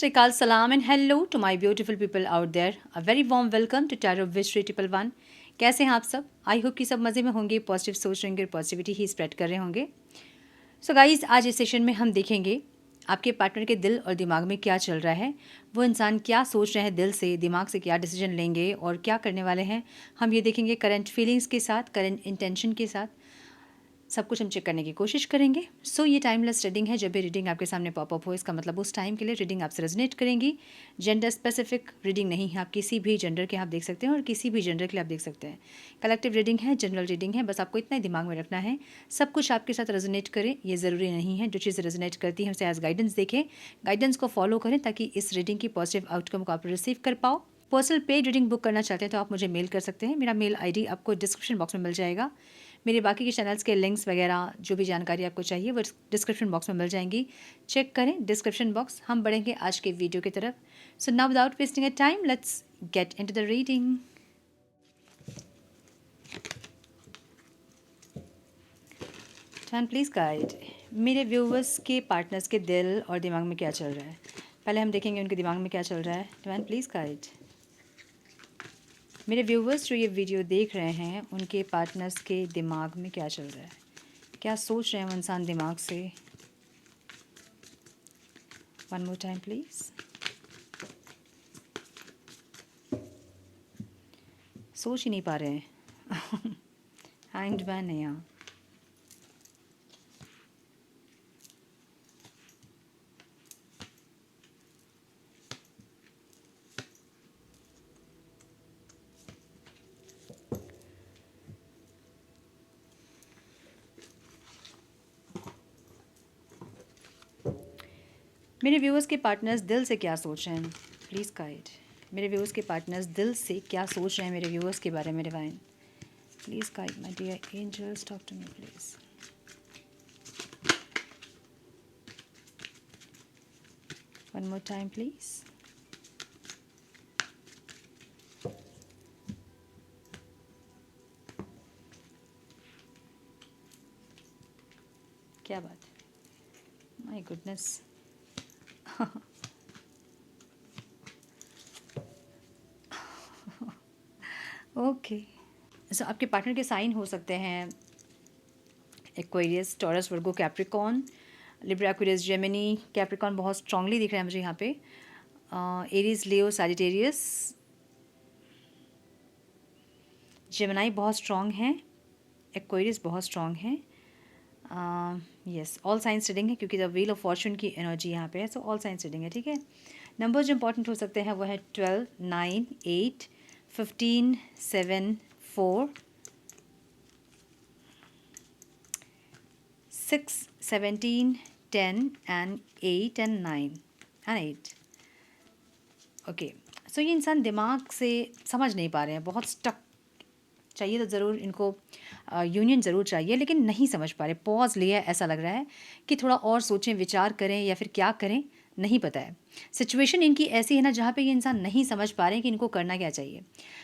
Srikal Salam and hello to my beautiful people out there. A very warm welcome to Tarot Wish 111. कैसे हैं आप सब? I hope कि सब मज़े में होंगे, पॉजिटिव सोच रहेंगे और पॉजिटिविटी ही स्प्रेड कर रहे होंगे. सो गाइज, आज इस सेशन में हम देखेंगे आपके पार्टनर के दिल और दिमाग में क्या चल रहा है. वो इंसान क्या सोच रहे हैं दिल से, दिमाग से क्या डिसीजन लेंगे और क्या करने वाले हैं. हम ये देखेंगे करंट फीलिंग्स के साथ, करंट इंटेंशन के साथ. सब कुछ हम चेक करने की कोशिश करेंगे. सो ये टाइमलेस रीडिंग है. जब भी रीडिंग आपके सामने पॉपअप हो, इसका मतलब उस टाइम के लिए रीडिंग आपसे रेजोनेट करेंगी. जेंडर स्पेसिफिक रीडिंग नहीं है. आप किसी भी जेंडर के आप देख सकते हैं और किसी भी जेंडर के लिए आप देख सकते हैं. कलेक्टिव रीडिंग है, जनरल रीडिंग है. बस आपको इतना ही दिमाग में रखना है, सब कुछ आपके साथ रेजोनेट करे ये ज़रूरी नहीं है. जो चीज़ रेजोनेट करती है उसे एज गाइडेंस देखें, गाइडेंस को फॉलो करें ताकि इस रीडिंग की पॉजिटिव आउटकम को आप रिसीव कर पाओ. पर्सनल पेड रीडिंग बुक करना चाहते हैं तो आप मुझे मेल कर सकते हैं. मेरा मेल आईडी आपको डिस्क्रिप्शन बॉक्स में मिल जाएगा. मेरे बाकी के चैनल्स के लिंक्स वगैरह जो भी जानकारी आपको चाहिए वो डिस्क्रिप्शन बॉक्स में मिल जाएंगी. चेक करें डिस्क्रिप्शन बॉक्स. हम बढ़ेंगे आज के वीडियो की तरफ. So now without wasting a time let's get into the reading. Time please guide. मेरे व्यूवर्स के पार्टनर्स के दिल और दिमाग में क्या चल रहा है. पहले हम देखेंगे उनके दिमाग में क्या चल रहा है. Time please guide. मेरे व्यूवर्स जो ये वीडियो देख रहे हैं उनके पार्टनर्स के दिमाग में क्या चल रहा है, क्या सोच रहे हैं वो इंसान दिमाग से. One more time please. सोच ही नहीं पा रहे हैं. हैंग्ड मैन है यहाँ. मेरे व्यूअर्स के पार्टनर्स दिल से क्या सोच रहे हैं. Please guide. मेरे व्यूअर्स के पार्टनर्स दिल से क्या सोच रहे हैं मेरे व्यूअर्स के बारे में. Divine please guide my dear angels, talk to me please. One more time please. क्या बात है. My goodness. ओके. सो आपके पार्टनर के साइन हो सकते हैं Aquarius, Taurus, Virgo, Capricorn, Libra, Aquarius, Gemini. Capricorn बहुत स्ट्रांगली दिख रहा है मुझे यहाँ पे. एरीज, लियो, सैजिटेरियस, जेमिनाई बहुत स्ट्रांग हैं. एक्वेरियस बहुत स्ट्रांग हैं. यस, ऑल साइंस रीडिंग है क्योंकि द व्हील ऑफ फॉर्चून की एनर्जी यहाँ पे है. सो ऑल साइंस रीडिंग है. ठीक है. नंबर जो इंपॉर्टेंट हो सकते हैं वो है 12, 9, 8, 15, 7, 4, 6, 17, 10 and 8 and 9 and 8. ओके. सो ये इंसान दिमाग से समझ नहीं पा रहे हैं, बहुत स्टक. चाहिए तो ज़रूर इनको यूनियन ज़रूर चाहिए लेकिन नहीं समझ पा रहे. पॉज लिया है, ऐसा लग रहा है कि थोड़ा और सोचें, विचार करें या फिर क्या करें, नहीं पता है. सिचुएशन इनकी ऐसी है ना जहाँ पे ये इंसान नहीं समझ पा रहे हैं कि इनको करना क्या चाहिए.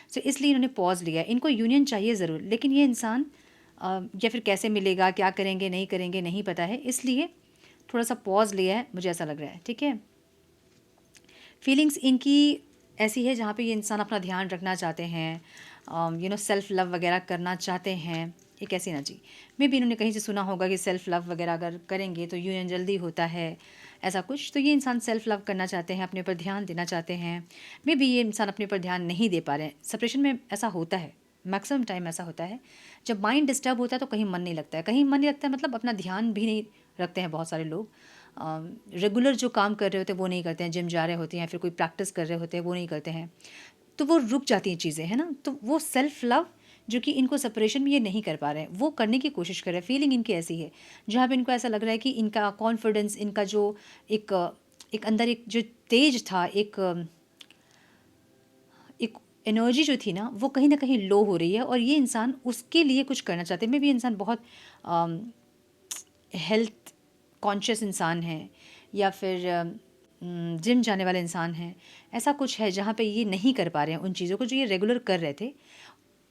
सो इसलिए इन्होंने पॉज लिया है. इनको यूनियन चाहिए ज़रूर लेकिन ये इंसान या फिर कैसे मिलेगा, क्या करेंगे नहीं करेंगे नहीं पता है, इसलिए थोड़ा सा पॉज लिया है, मुझे ऐसा लग रहा है. ठीक है. फीलिंग्स इनकी ऐसी है जहाँ पे ये इंसान अपना ध्यान रखना चाहते हैं, सेल्फ़ लव वगैरह करना चाहते हैं. एक ऐसी एनर्जी मे भी इन्होंने कहीं से सुना होगा कि सेल्फ़ लव वगैरह अगर करेंगे तो यूनियन जल्दी होता है, ऐसा कुछ. तो ये इंसान सेल्फ़ लव करना चाहते हैं, अपने पर ध्यान देना चाहते हैं. मे भी ये इंसान अपने पर ध्यान नहीं दे पा रहे हैं. सेपरेशन में ऐसा होता है, मैक्सिमम टाइम ऐसा होता है. जब माइंड डिस्टर्ब होता है तो कहीं मन नहीं लगता है. कहीं मन नहीं लगता है मतलब अपना ध्यान भी नहीं रखते हैं बहुत सारे लोग. रेगुलर जो काम कर रहे होते हैं वो नहीं करते हैं. जिम जा रहे होते हैं या फिर कोई प्रैक्टिस कर रहे होते हैं वो नहीं करते हैं. तो वो रुक जाती हैं चीज़ें, है ना. तो वो सेल्फ़ लव जो कि इनको सेपरेशन में ये नहीं कर पा रहे हैं वो करने की कोशिश कर रहे हैं. फीलिंग इनकी ऐसी है जहाँ पे इनको ऐसा लग रहा है कि इनका कॉन्फिडेंस, इनका जो एक एक अंदर एक जो तेज था, एक एनर्जी जो थी ना वो कहीं ना कहीं लो हो रही है और ये इंसान उसके लिए कुछ करना चाहते हैं. मे भी इंसान बहुत हेल्थ कॉन्शियस इंसान है या फिर जिम जाने वाले इंसान हैं. ऐसा कुछ है जहाँ पे ये नहीं कर पा रहे हैं उन चीज़ों को जो ये रेगुलर कर रहे थे,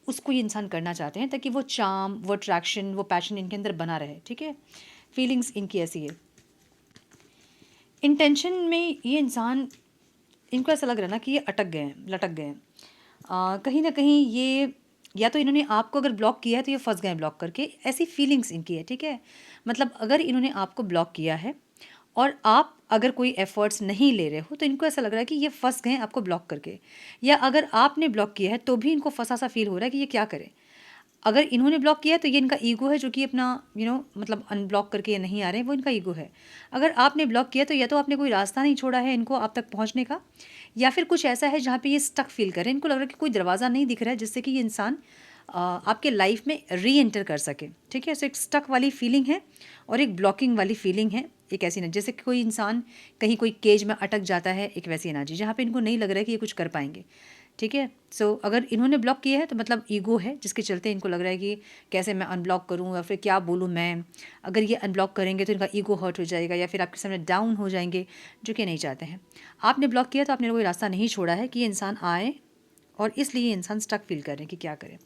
उसको ये इंसान करना चाहते हैं ताकि वो चार्म, वो अट्रैक्शन, वो पैशन इनके अंदर बना रहे. ठीक है. फीलिंग्स इनकी ऐसी है. इंटेंशन में ये इंसान, इनको ऐसा लग रहा है ना कि ये अटक गए हैं, लटक गए हैं। कहीं ना कहीं ये, या तो इन्होंने आपको अगर ब्लॉक किया है तो ये फंस गए हैं ब्लॉक करके, ऐसी फीलिंग्स इनकी है, ठीक है। मतलब अगर इन्होंने आपको ब्लॉक किया है और आप अगर कोई एफर्ट्स नहीं ले रहे हो तो इनको ऐसा लग रहा है कि ये फंस गए हैं आपको ब्लॉक करके, या अगर आपने ब्लॉक किया है तो भी इनको फंसा सा फील हो रहा है कि ये क्या करें। अगर इन्होंने ब्लॉक किया है तो ये इनका ईगो है जो कि अपना मतलब अनब्लॉक करके ये नहीं आ रहे हैं, वो इनका ईगो है। अगर आपने ब्लॉक किया तो या तो आपने कोई रास्ता नहीं छोड़ा है इनको आप तक पहुंचने का, या फिर कुछ ऐसा है जहाँ पे ये स्टक फील कर रहे हैं, इनको लग रहा है कि कोई दरवाज़ा नहीं दिख रहा है जिससे कि ये इंसान आपके लाइफ में री एंटर कर सके, ठीक है। सो एक स्टक वाली फीलिंग है और एक ब्लॉकिंग वाली फीलिंग है। एक ऐसी ना जैसे कि कोई इंसान कहीं कोई केज में अटक जाता है, एक वैसी एनर्जी जहाँ पे इनको नहीं लग रहा है कि ये कुछ कर पाएंगे, ठीक है। सो अगर इन्होंने ब्लॉक किया है तो मतलब ईगो है जिसके चलते इनको लग रहा है कि कैसे मैं अनब्लॉक करूं या फिर क्या बोलूं मैं। अगर ये अनब्लॉक करेंगे तो इनका ईगो हर्ट हो जाएगा या फिर आपके सामने डाउन हो जाएंगे, जो कि नहीं चाहते हैं। आपने ब्लॉक किया तो आपने कोई रास्ता नहीं छोड़ा है कि ये इंसान आए, और इसलिए ये इंसान स्टक फील कर रहे हैं कि क्या करें।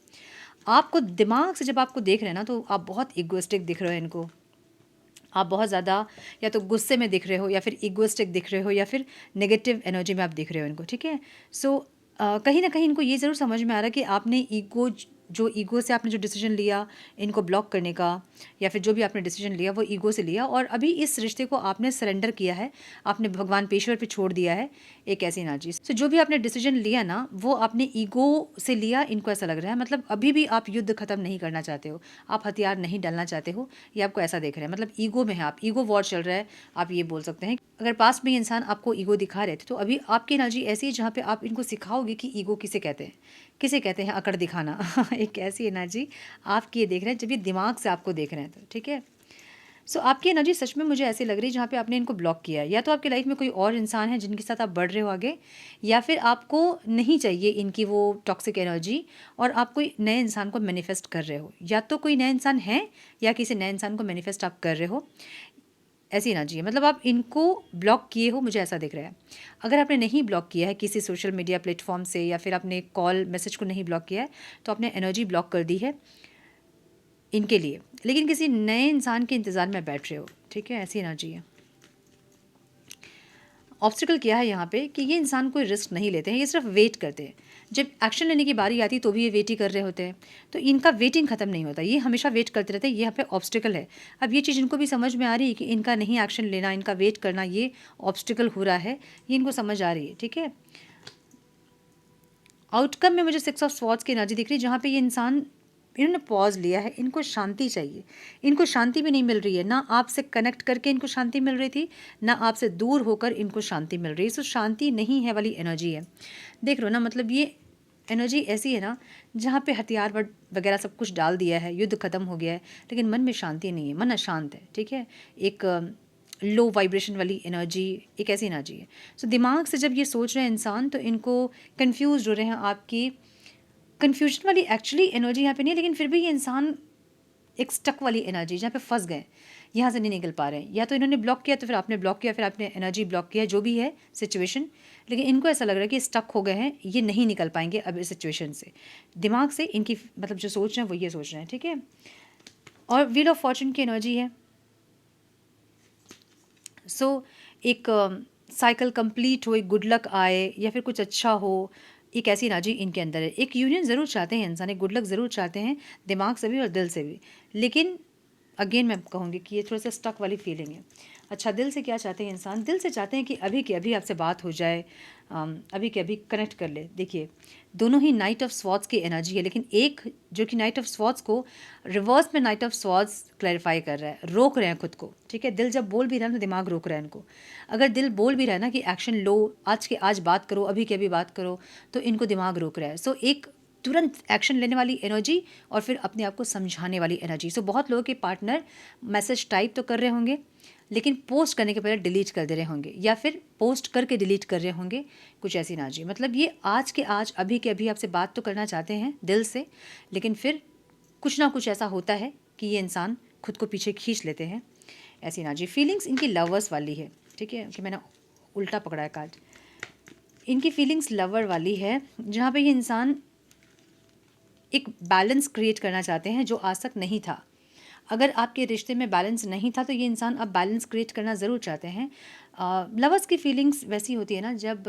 आपको दिमाग से जब आपको देख रहे हैं ना तो आप बहुत इगोइस्टिक दिख रहे हो इनको। आप बहुत ज़्यादा या तो गुस्से में दिख रहे हो या फिर इगोइस्टिक दिख रहे हो या फिर नेगेटिव एनर्जी में आप दिख रहे हो इनको, ठीक है। सो कहीं ना कहीं इनको ये ज़रूर समझ में आ रहा है कि आपने ईगो से आपने जो डिसीजन लिया इनको ब्लॉक करने का, या फिर जो भी आपने डिसीजन लिया वो ईगो से लिया, और अभी इस रिश्ते को आपने सरेंडर किया है, आपने भगवान पेश्वर पे छोड़ दिया है, एक ऐसी एनर्जी। सो जो भी आपने डिसीजन लिया ना वो आपने ईगो से लिया, इनको ऐसा लग रहा है। मतलब अभी भी आप युद्ध खत्म नहीं करना चाहते हो, आप हथियार नहीं डालना चाहते हो, ये आपको ऐसा देख रहे हैं। मतलब ईगो में है आप, ईगो वॉर चल रहा है, आप ये बोल सकते हैं। अगर पास में ये इंसान आपको ईगो दिखा रहे थे तो अभी आपकी एनर्जी ऐसी है जहाँ पे आप इनको सिखाओगे कि ईगो किसे कहते हैं, किसे कहते हैं अकड़ दिखाना एक ऐसी एनर्जी आपकी ये देख रहे हैं जब ये दिमाग से आपको देख रहे हैं तो, ठीक है। सो आपकी एनर्जी सच में मुझे ऐसी लग रही है जहाँ पे आपने इनको ब्लॉक किया है, या तो आपकी लाइफ में कोई और इंसान है जिनके साथ आप बढ़ रहे हो आगे, या फिर आपको नहीं चाहिए इनकी वो टॉक्सिक एनर्जी और आप कोई नए इंसान को मैनिफेस्ट कर रहे हो। या तो कोई नया इंसान है या किसी नए इंसान को मैनिफेस्ट आप कर रहे हो, ऐसी एनर्जी है। मतलब आप इनको ब्लॉक किए हो, मुझे ऐसा दिख रहा है। अगर आपने नहीं ब्लॉक किया है किसी सोशल मीडिया प्लेटफॉर्म से, या फिर आपने कॉल मैसेज को नहीं ब्लॉक किया है, तो आपने एनर्जी ब्लॉक कर दी है इनके लिए, लेकिन किसी नए इंसान के इंतज़ार में बैठ रहे हो, ठीक है। ऐसी एनर्जी है। ऑब्स्टिकल क्या है यहाँ पे कि ये इंसान कोई रिस्क नहीं लेते हैं, ये सिर्फ वेट करते हैं। जब एक्शन लेने की बारी आती है तो भी ये वेट ही कर रहे होते हैं, तो इनका वेटिंग ख़त्म नहीं होता, ये हमेशा वेट करते रहते हैं। ये यहाँ पे ऑब्स्टिकल है। अब ये चीज़ इनको भी समझ में आ रही है कि इनका नहीं एक्शन लेना, इनका वेट करना ये ऑब्स्टिकल हो रहा है, ये इनको समझ आ रही है, ठीक है। आउटकम में मुझे 6 ऑफ स्वॉर्ड्स की एनर्जी दिख रही है जहाँ पे ये इंसान, इन्होंने पॉज लिया है, इनको शांति चाहिए। इनको शांति भी नहीं मिल रही है, ना आपसे कनेक्ट करके इनको शांति मिल रही थी, ना आपसे दूर होकर इनको शांति मिल रही है। सो शांति नहीं है वाली एनर्जी है, देख रहे हो ना। मतलब ये एनर्जी ऐसी है ना जहाँ पे हथियार वगैरह सब कुछ डाल दिया है, युद्ध खत्म हो गया है, लेकिन मन में शांति नहीं है, मन अशांत है, ठीक है। एक लो वाइब्रेशन वाली एनर्जी, एक ऐसी एनर्जी है। सो दिमाग से जब ये सोच रहे हैं इंसान तो इनको कन्फ्यूज हो रहे हैं। आपकी कन्फ्यूजन वाली एक्चुअली एनर्जी यहाँ पे नहीं है, लेकिन फिर भी ये इंसान एक स्टक वाली एनर्जी जहाँ पे फंस गए, यहाँ से नहीं निकल पा रहे हैं। या तो इन्होंने ब्लॉक किया तो फिर आपने ब्लॉक किया, फिर आपने एनर्जी ब्लॉक किया, जो भी है सिचुएशन, लेकिन इनको ऐसा लग रहा है कि स्टक हो गए हैं, ये नहीं निकल पाएंगे अब इस सिचुएशन से। दिमाग से इनकी मतलब जो सोच रहे हैं वो ये सोच रहे हैं, ठीक है। और व्हील ऑफ फॉर्चून की एनर्जी है। सो एक साइकिल कंप्लीट हो, एक गुड लक आए या फिर कुछ अच्छा हो, एक ऐसी एनर्जी इनके अंदर है। एक यूनियन ज़रूर चाहते हैं इंसान, एक गुड लक ज़रूर चाहते हैं, दिमाग से भी और दिल से भी, लेकिन अगेन मैं कहूँगी कि ये थोड़ा सा स्टक वाली फीलिंग है। अच्छा, दिल से क्या चाहते हैं इंसान? दिल से चाहते हैं कि अभी के अभी आपसे बात हो जाए, अभी के अभी कनेक्ट कर ले। देखिए दोनों ही नाइट ऑफ स्वॉर्ड्स की एनर्जी है, लेकिन एक जो कि नाइट ऑफ स्वॉर्ड्स को रिवर्स में नाइट ऑफ स्वॉर्ड्स क्लैरिफाई कर रहा है, रोक रहे हैं खुद को, ठीक है। दिल जब बोल भी रहा है तो दिमाग रोक रहा है इनको। अगर दिल बोल भी रहा है ना कि एक्शन लो, आज के आज बात करो, अभी के अभी बात करो, तो इनको दिमाग रोक रहा है। सो एक तुरंत एक्शन लेने वाली एनर्जी और फिर अपने आप को समझाने वाली एनर्जी। सो बहुत लोगों के पार्टनर मैसेज टाइप तो कर रहे होंगे, लेकिन पोस्ट करने के पहले डिलीट कर दे रहे होंगे, या फिर पोस्ट करके डिलीट कर रहे होंगे, कुछ ऐसी एनर्जी। मतलब ये आज के आज, अभी के अभी आपसे बात तो करना चाहते हैं दिल से, लेकिन फिर कुछ ना कुछ ऐसा होता है कि ये इंसान खुद को पीछे खींच लेते हैं, ऐसी एनर्जी। फीलिंग्स इनकी लवर्स वाली है, ठीक है, कि मैंने उल्टा पकड़ा है कार्ड। इनकी फीलिंग्स लवर वाली है जहाँ पे ये इंसान एक बैलेंस क्रिएट करना चाहते हैं जो आज तक नहीं था। अगर आपके रिश्ते में बैलेंस नहीं था तो ये इंसान अब बैलेंस क्रिएट करना ज़रूर चाहते हैं। लवर्स की फीलिंग्स वैसी होती है ना, जब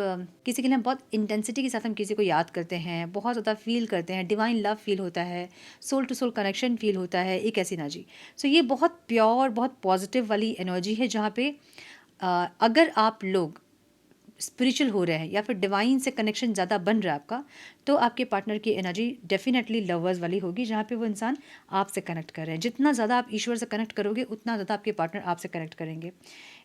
किसी के लिए हम बहुत इंटेंसिटी के साथ हम किसी को याद करते हैं, बहुत ज़्यादा फील करते हैं, डिवाइन लव फील होता है, soul to soul connection feel होता है, एक ऐसी एनर्जी। सो ये बहुत प्योर, बहुत पॉजिटिव वाली एनर्जी है, जहाँ पे अगर आप लोग स्पिरिचुअल हो रहे हैं या फिर डिवाइन से कनेक्शन ज़्यादा बन रहा है आपका, तो आपके पार्टनर की एनर्जी डेफिनेटली लवर्स वाली होगी, जहाँ पे वो इंसान आपसे कनेक्ट कर रहे हैं। जितना ज़्यादा आप ईश्वर से कनेक्ट करोगे, उतना ज़्यादा आपके पार्टनर आपसे कनेक्ट करेंगे।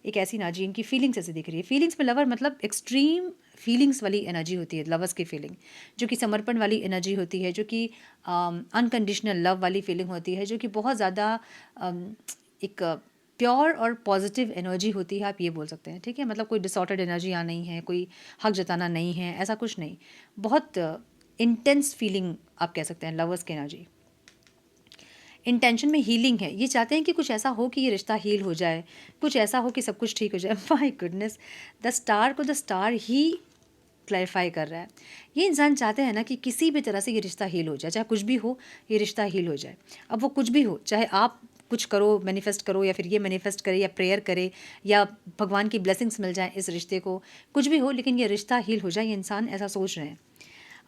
एक ऐसी एनर्जी, इनकी फीलिंग्स ऐसे दिख रही है। फीलिंग्स में लवर मतलब एक्सट्रीम फीलिंग्स वाली एनर्जी होती है लवर्स की फीलिंग, जो कि समर्पण वाली एनर्जी होती है, जो कि अनकंडीशनल लव वाली फीलिंग होती है, जो कि बहुत ज़्यादा एक प्योर और पॉजिटिव एनर्जी होती है, आप ये बोल सकते हैं। ठीक है, मतलब कोई डिसऑर्डर्ड एनर्जी यहाँ नहीं है, कोई हक जताना नहीं है, ऐसा कुछ नहीं। बहुत इंटेंस फीलिंग आप कह सकते हैं लवर्स की एनर्जी। इंटेंशन में हीलिंग है, ये चाहते हैं कि कुछ ऐसा हो कि ये रिश्ता हील हो जाए, कुछ ऐसा हो कि सब कुछ ठीक हो जाए। माय गुडनेस, द स्टार को द स्टार ही क्लैरिफाई कर रहा है। ये इंसान चाहते हैं ना कि किसी भी तरह से ये रिश्ता हील हो जाए, चाहे कुछ भी हो, ये रिश्ता हील हो जाए। अब वो कुछ भी हो, चाहे आप कुछ करो, मैनिफेस्ट करो, या फिर ये मैनिफेस्ट करे, या प्रेयर करे, या भगवान की ब्लेसिंग्स मिल जाए इस रिश्ते को, कुछ भी हो, लेकिन ये रिश्ता हील हो जाए। ये इंसान ऐसा सोच रहे हैं।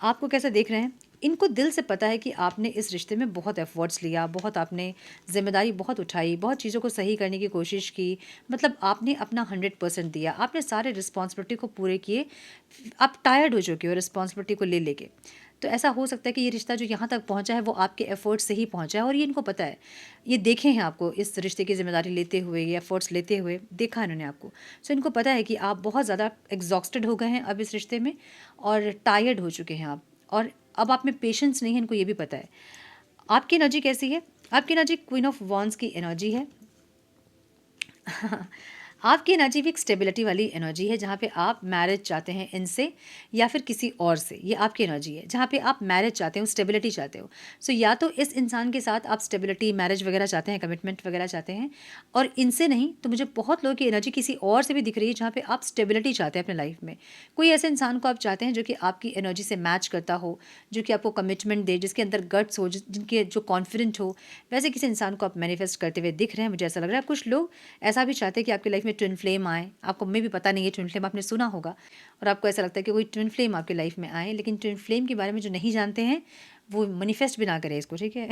आपको कैसे देख रहे हैं? इनको दिल से पता है कि आपने इस रिश्ते में बहुत एफर्ट्स लिया, बहुत आपने ज़िम्मेदारी बहुत उठाई, बहुत चीज़ों को सही करने की कोशिश की, मतलब आपने अपना 100% दिया, आपने सारे रिस्पॉन्सिबिलिटी को पूरे किए। आप टायर्ड हो चुके हो रिस्पॉन्सिबिलिटी को ले लेके। तो ऐसा हो सकता है कि ये रिश्ता जो यहाँ तक पहुँचा है वो आपके एफर्ट्स से ही पहुँचा है, और ये इनको पता है। ये देखे हैं आपको इस रिश्ते की ज़िम्मेदारी लेते हुए, ये एफर्ट्स लेते हुए, देखा है इन्होंने आपको। सो इनको पता है कि आप बहुत ज़्यादा एग्जॉस्टेड हो गए हैं अब इस रिश्ते में, और टायर्ड हो चुके हैं आप, और अब आप में पेशेंस नहीं है, इनको ये भी पता है। आपकी एनर्जी कैसी है? आपकी एनर्जी क्वीन ऑफ वॉन्ड्स की एनर्जी है। आपकी एनर्जी भी एक स्टेबिलिटी वाली एनर्जी है, जहाँ पे आप मैरिज चाहते हैं इनसे या फिर किसी और से। ये आपकी एनर्जी है जहाँ पे आप मैरिज चाहते हो, स्टेबिलिटी चाहते हो। सो या तो इस इंसान के साथ आप स्टेबिलिटी, मैरिज वगैरह चाहते हैं, कमिटमेंट वगैरह चाहते हैं, और इनसे नहीं तो मुझे बहुत लोगों की एनर्जी किसी और से भी दिख रही है, जहाँ पे आप स्टेबिलिटी चाहते हैं अपने लाइफ में। कोई ऐसे इंसान को आप चाहते हैं जो कि आपकी एनर्जी से मैच करता हो, जो कि आपको कमिटमेंट दे, जिसके अंदर गट्स हो, जिनके जो कॉन्फिडेंट हो, वैसे किसी इंसान को आप मैनिफेस्ट करते हुए दिख रहे हैं। मुझे ऐसा लग रहा है कुछ लोग ऐसा भी चाहते हैं कि आपकी लाइफ में ट्विन फ्लेम आए। आपको में भी पता नहीं है ट्विन फ्लेम आपने सुना होगा, और आपको ऐसा लगता है कि कोई ट्विन फ्लेम आपकी लाइफ में आए, लेकिन ट्विन फ्लेम के बारे में जो नहीं जानते हैं वो मैनिफेस्ट भी ना करें इसको, ठीक है।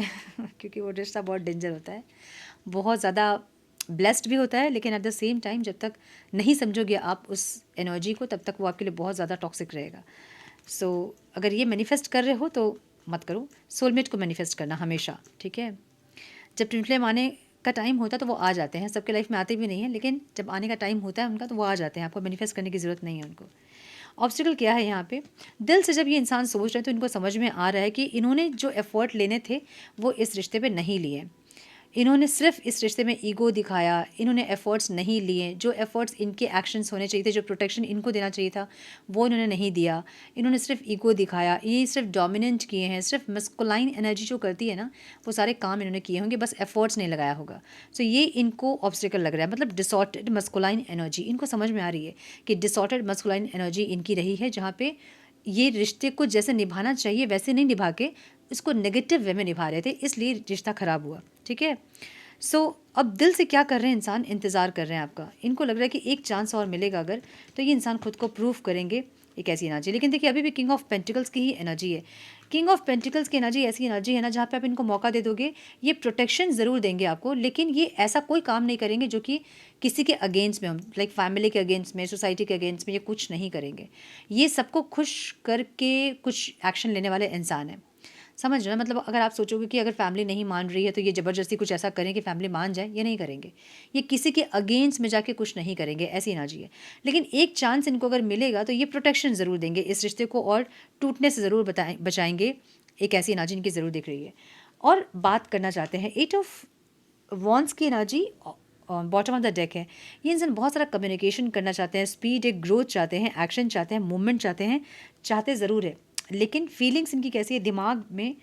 क्योंकि वो रिश्ता बहुत डेंजर होता है, बहुत ज़्यादा ब्लेस्ड भी होता है, लेकिन एट द सेम टाइम जब तक नहीं समझोगे आप उस एनर्जी को, तब तक वो आपके लिए बहुत ज़्यादा टॉक्सिक रहेगा। सो अगर ये मैनिफेस्ट कर रहे हो तो मत करो, सोलमेट को मैनिफेस्ट करना हमेशा, ठीक है। जब ट्विन फ्लेम आने का टाइम होता है तो वो आ जाते हैं, सबके लाइफ में आते भी नहीं हैं, लेकिन जब आने का टाइम होता है उनका तो वो आ जाते हैं, आपको मैनिफेस्ट करने की ज़रूरत नहीं है उनको। ऑब्स्टिकल क्या है यहाँ पे? दिल से जब ये इंसान सोच रहे हैं तो इनको समझ में आ रहा है कि इन्होंने जो एफर्ट लेने थे वो इस रिश्ते पे नहीं लिए। इन्होंने सिर्फ इस रिश्ते में ईगो दिखाया, इन्होंने एफ़र्ट्स नहीं लिए। जो एफ़र्ट्स इनके एक्शंस होने चाहिए थे, जो प्रोटेक्शन इनको देना चाहिए था, वो इन्होंने नहीं दिया। इन्होंने सिर्फ ईगो दिखाया, ये सिर्फ डोमिनेंट किए हैं, सिर्फ मस्कुलाइन एनर्जी जो करती है ना, वो सारे काम इन्होंने किए होंगे, बस एफ़र्ट्स नहीं लगाया होगा। सो ये इनको ऑब्स्टिकल लग रहा है, मतलब डिसऑर्डर्ड मस्कुलाइन एनर्जी इनको समझ में आ रही है कि डिसऑर्डर्ड मस्कुलाइन एनर्जी इनकी रही है, जहाँ पे ये रिश्ते को जैसे निभाना चाहिए वैसे नहीं निभा के इसको नेगेटिव वे में निभा रहे थे, इसलिए रिश्ता ख़राब हुआ, ठीक है। सो अब दिल से क्या कर रहे हैं इंसान? इंतज़ार कर रहे हैं आपका। इनको लग रहा है कि एक चांस और मिलेगा अगर, तो ये इंसान खुद को प्रूव करेंगे, एक ऐसी एनर्जी। लेकिन देखिए अभी भी किंग ऑफ पेंटिकल्स की ही एनर्जी है। किंग ऑफ पेंटिकल्स की एनर्जी ऐसी एनर्जी है ना, जहाँ पे आप इनको मौका दे दोगे, ये प्रोटेक्शन ज़रूर देंगे आपको, लेकिन ये ऐसा कोई काम नहीं करेंगे जो कि किसी के अगेंस्ट में हो, लाइक फैमिली के अगेंस्ट में, सोसाइटी के अगेंस्ट में, ये कुछ नहीं करेंगे। ये सबको खुश करके कुछ एक्शन लेने वाले इंसान हैं, समझ रहे हैं? मतलब अगर आप सोचोगे कि अगर फैमिली नहीं मान रही है तो ये ज़बरदस्ती कुछ ऐसा करें कि फैमिली मान जाए, ये नहीं करेंगे। ये किसी के अगेंस्ट में जाके कुछ नहीं करेंगे, ऐसी एनर्जी है। लेकिन एक चांस इनको अगर मिलेगा तो ये प्रोटेक्शन ज़रूर देंगे इस रिश्ते को, और टूटने से ज़रूर बचाएंगे, एक ऐसी एनर्जी इनकी ज़रूर दिख रही है। और बात करना चाहते हैं 8 ऑफ वॉन्ड्स की energy, bottom of the deck है। ये इंसान बहुत सारा कम्युनिकेशन करना चाहते हैं, स्पीड, एक ग्रोथ चाहते हैं, एक्शन चाहते हैं, मूवमेंट चाहते हैं, चाहते ज़रूर है, लेकिन फीलिंग्स इनकी कैसी है? दिमाग में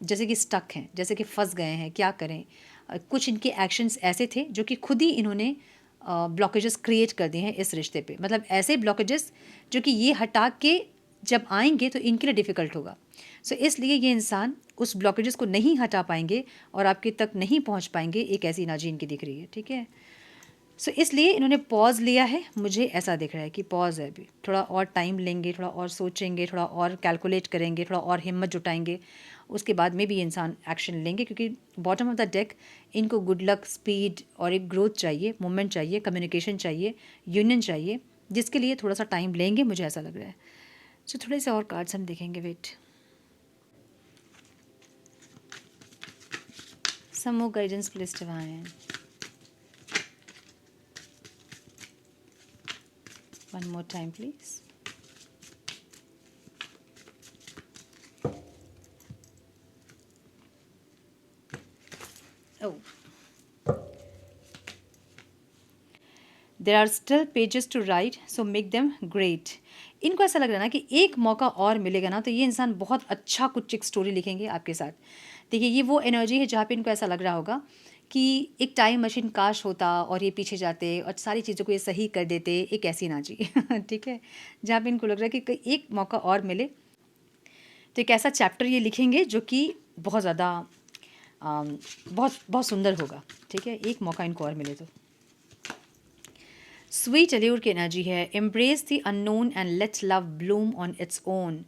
जैसे कि स्टक हैं, जैसे कि फंस गए हैं, क्या करें। कुछ इनके एक्शंस ऐसे थे जो कि खुद ही इन्होंने ब्लॉकेजेस क्रिएट कर दिए हैं इस रिश्ते पे, मतलब ऐसे ब्लॉकेजेस जो कि ये हटा के जब आएंगे तो इनके लिए डिफ़िकल्ट होगा। सो इसलिए ये इंसान उस ब्लॉकेजेस को नहीं हटा पाएंगे और आपके तक नहीं पहुंच पाएंगे, एक ऐसी एनर्जी इनकी दिख रही है, ठीक है। सो इसलिए इन्होंने पॉज़ लिया है, मुझे ऐसा दिख रहा है कि पॉज़ है अभी, थोड़ा और टाइम लेंगे, थोड़ा और सोचेंगे, थोड़ा और कैलकुलेट करेंगे, थोड़ा और हिम्मत जुटाएंगे, उसके बाद में भी ये इंसान एक्शन लेंगे, क्योंकि बॉटम ऑफ द डेक इनको गुड लक, स्पीड और एक ग्रोथ चाहिए, मूवमेंट चाहिए, कम्युनिकेशन चाहिए, यूनियन चाहिए, जिसके लिए थोड़ा सा टाइम लेंगे, मुझे ऐसा लग रहा है। सो थोड़े से और कार्ड्स हम देखेंगे, wait. Some more guidance please divine. One more time, please. Oh. There are still pages to write, so make them great. इनको ऐसा लग रहा है ना कि एक मौका और मिलेगा ना तो ये इंसान बहुत अच्छा कुछ एक स्टोरी लिखेंगे आपके साथ। देखिए, ये वो एनर्जी है जहाँ पे इनको ऐसा लग रहा होगा कि एक टाइम मशीन काश होता और ये पीछे जाते और सारी चीज़ों को ये सही कर देते, एक ऐसी एनर्जी ठीक है, जहाँ पे इनको लग रहा है कि एक मौका और मिले तो एक ऐसा चैप्टर ये लिखेंगे जो कि बहुत ज़्यादा बहुत बहुत सुंदर होगा, ठीक है, एक मौका इनको और मिले तो। स्वीट अल्यूर की एनर्जी है, embrace the unknown and let's love Bloom on its own.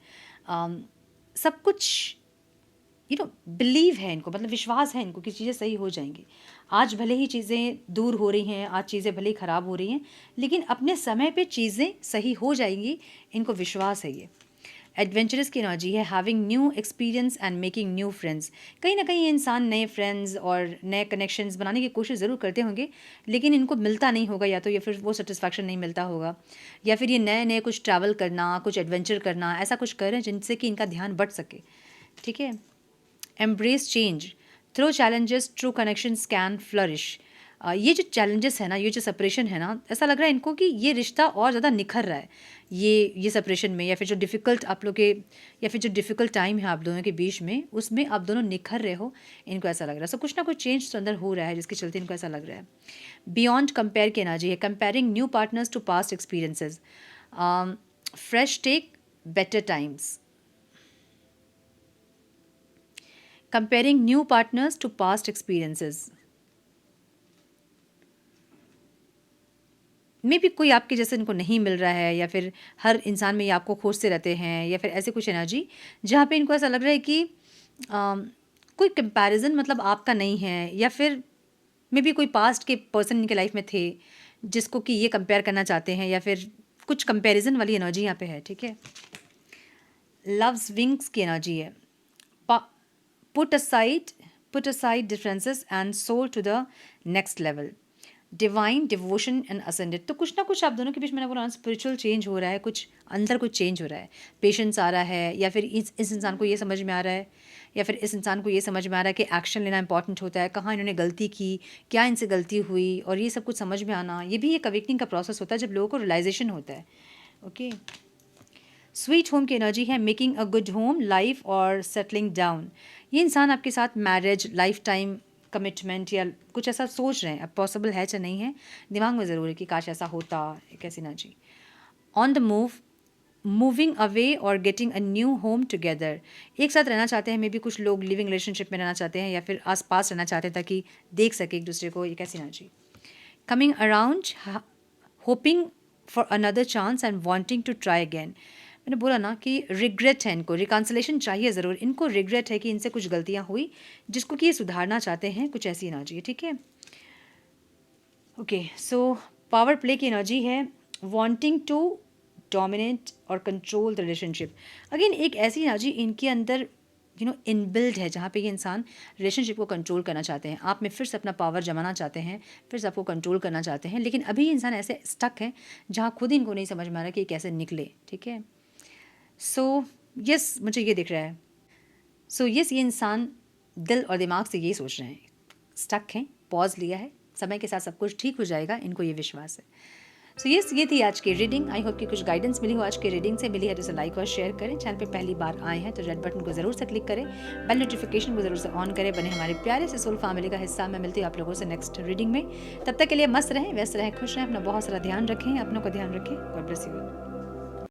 सब कुछ बिलीव है इनको, मतलब विश्वास है इनको कि चीज़ें सही हो जाएंगी। आज भले ही चीज़ें दूर हो रही हैं, आज चीज़ें भले ही ख़राब हो रही हैं, लेकिन अपने समय पे चीज़ें सही हो जाएंगी, इनको विश्वास है ये। एडवेंचरस की एनर्जी है, having new experience and making new friends. कहीं ना कहीं ये इंसान नए फ्रेंड्स और नए कनेक्शंस बनाने की कोशिश ज़रूर करते होंगे, लेकिन इनको मिलता नहीं होगा, या तो या फिर वो सेटिस्फैक्शन नहीं मिलता होगा, या फिर ये नए नए कुछ ट्रैवल करना, कुछ एडवेंचर करना, ऐसा कुछ करें जिनसे कि इनका ध्यान बढ़ सके, ठीक है। Embrace change, through challenges true connections can flourish. ये जो चैलेंजेस है ना, ये जो सेपरेशन है ना, ऐसा लग रहा है इनको कि ये रिश्ता और ज़्यादा निखर रहा है ये सेपरेशन में, या फिर जो डिफ़िकल्ट आप लोग के, या फिर जो डिफ़िकल्ट टाइम है आप दोनों के बीच में, उसमें आप दोनों निखर रहे हो, इनको ऐसा लग रहा है। सो कुछ ना कुछ चेंज तो अंदर हो रहा है जिसके चलते इनको ऐसा लग रहा है। बियॉन्ड कंपेयर की एनर्जी है, comparing new partners to past experiences, fresh take, better times. Comparing new partners to past experiences. मे भी कोई आपके जैसे इनको नहीं मिल रहा है, या फिर हर इंसान में ये आपको खोजते रहते हैं, या फिर ऐसे कुछ एनर्जी जहाँ पे इनको ऐसा लग रहा है कि कोई कंपैरिजन मतलब आपका नहीं है, या फिर मे भी कोई पास्ट के पर्सन इनके लाइफ में थे जिसको कि ये कंपेयर करना चाहते हैं, या फिर कुछ कंपैरिजन वाली एनर्जी यहाँ पे है, ठीक है। लव्स विंग्स की एनर्जी है, put aside differences and soar to the next level, divine devotion and ascended. तो कुछ ना कुछ आप दोनों के बीच, मैंने बोला स्पिरिचुअल चेंज हो रहा है, कुछ अंदर कुछ चेंज हो रहा है, पेशेंस आ रहा है, या फिर इस इंसान को ये समझ में आ रहा है, या फिर इस इंसान को ये समझ में आ रहा है कि एक्शन लेना इंपॉर्टेंट होता है, कहाँ इन्होंने गलती की, क्या इनसे गलती हुई, और ये सब कुछ समझ में आना, ये भी एक अवेकनिंग का प्रोसेस होता है जब लोगों को रियलाइजेशन होता है, ओके। स्वीट होम की एनर्जी है, making a good home life और सेटलिंग डाउन। ये इंसान आपके साथ मैरिज, लाइफ टाइम कमिटमेंट या कुछ ऐसा सोच रहे हैं, अब पॉसिबल है या नहीं है, दिमाग में ज़रूर है कि काश ऐसा होता, एक ऐसी energy. On the move, moving away और getting a new home together. एक साथ रहना चाहते हैं, मे बी कुछ लोग लिविंग रिलेशनशिप में रहना चाहते हैं, या फिर आस पास रहना चाहते हैं ताकि देख सके एक दूसरे को, एक ऐसी energy. Coming around, hoping for another chance and wanting to try again. मैंने बोला ना कि रिग्रेट है इनको, रिकॉन्सिलेशन चाहिए ज़रूर इनको, रिग्रेट है कि इनसे कुछ गलतियाँ हुई जिसको कि ये सुधारना चाहते हैं, कुछ ऐसी एनर्जी है, ठीक है। ओके, सो पावर प्ले की एनर्जी है, वांटिंग टू डोमिनेट और कंट्रोल द रिलेशनशिप। अगेन एक ऐसी एनर्जी इनके अंदर इनबिल्ड है, जहाँ पे ये इंसान रिलेशनशिप को कंट्रोल करना चाहते हैं, आप में फिर से अपना पावर जमाना चाहते हैं, फिर से आपको कंट्रोल करना चाहते हैं, लेकिन अभी ये इंसान ऐसे स्टक है जहाँ खुद इनको नहीं समझ में आ रहा कि ये कैसे निकले, ठीक है। सो यस, मुझे ये दिख रहा है। सो यस, ये इंसान दिल और दिमाग से ये सोच रहे हैं, स्टक हैं, पॉज लिया है, समय के साथ सब कुछ ठीक हो जाएगा, इनको ये विश्वास है। सो यस, ये थी आज की रीडिंग। आई होप कि कुछ गाइडेंस मिली हो, आज की रीडिंग से मिली है तो इसे लाइक और शेयर करें। चैनल पे पहली बार आए हैं तो रेड बटन को ज़रूर से क्लिक करें, बेल नोटिफिकेशन को ज़रूर से ऑन करें, बने हमारे प्यारे से सोल फैमिली का हिस्सा। मैं मिलती हूँ आप लोगों से नेक्स्ट रीडिंग में। तब तक के लिए मस्त रहें, व्यस्त रहें, खुश रहें, अपना बहुत सारा ध्यान रखें, अपनों का ध्यान रखें। God bless you.